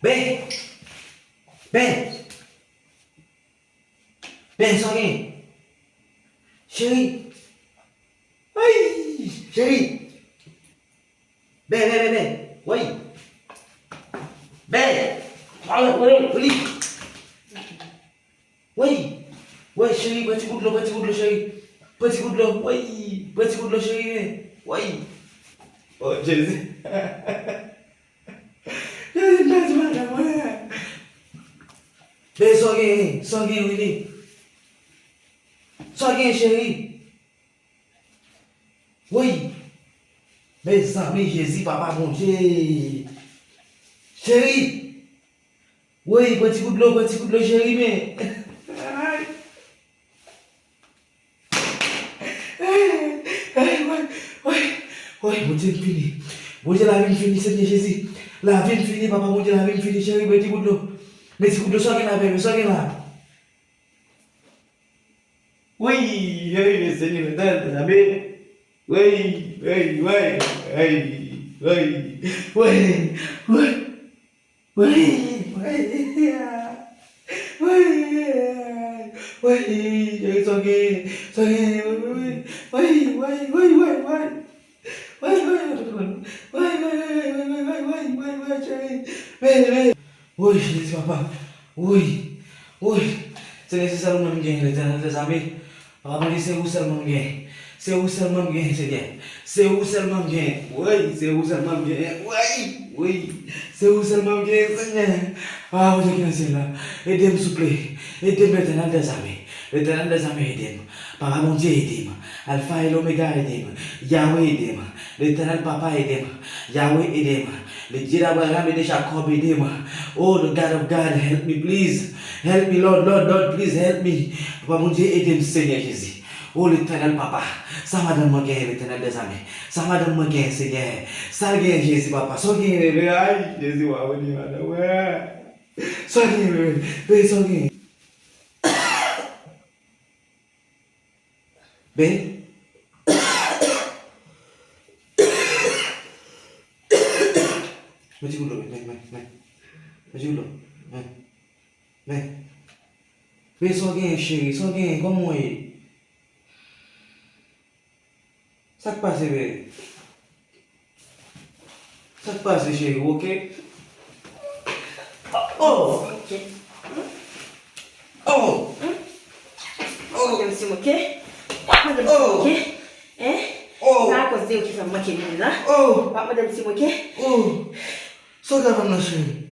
Ben, Ben, Ben, sorry. Chérie. Aïe, chérie. Ben. Oui. Ben. Oui. Oui. Oui, chérie, petit coup de l'eau, chérie. Petit coup de l'eau, oui. Petit coup de l'eau, chérie. Oui. Oh, Jésus. Jésus, laisse-moi. Ben, sorry, Willy. Sorry, chérie. Oui. Mes amis, Jésus, papa, mon Dieu. Chérie. Oui, petit coup de l'eau, chérie, mais. Oui, mon Dieu, fini. Mon Dieu, la vie finie, Seigneur Jésus. La vie finie, papa, mon Dieu, la vie finie, chérie, petit coup de l'eau. Petit coup de l'eau, sois là, bébé, sois là. Oui, Seigneur, donne la vie. Oui, oui, oui, oui, oui, oui, oui. Oui, oui, oui, it's okay, it's okay, oui, je dis papa, oui, c'est nécessaire de me gagner, les amis, c'est où seulement gagner, c'est où seulement gagner, c'est où seulement gagner, oui, c'est où seulement gagner, oui, c'est où seulement gagner, Seigneur. Ah, vous êtes qui est là, aidez-moi s'il vous plaît, aidez-moi l'éternel des amis, aidez-moi, papa mon Dieu aidez-moi, Alpha et l'Oméga aidez-moi, Yahweh aidez-moi, l'éternel papa aidez-moi, Yahweh aidez-moi, le Dieu d'Abraham et de Jacob aidez-moi, oh the God of God, help me please, help me Lord, please help me, papa mon Dieu aidez-moi Seigneur Jésus. Oh l'éternel papa, ça m'a donné mon gain, l'éternel des amis, ça m'a donné mon gain, Seigneur, ça gain Jésus papa, ça gain, aïe, Jésus, ouais, ça gain, ça gain. Ben, meti dulu, meti dulu, ben, ça gain chérie, ça gain, comment est? Ça passe, ben. Ça passe, chérie, ok? Oh! Oh! Madame Simoke? Madame Simoke? Oh! Na cause eu que fa make ni na? Oh! Madame Simoke? Oh! Só dava na chérie.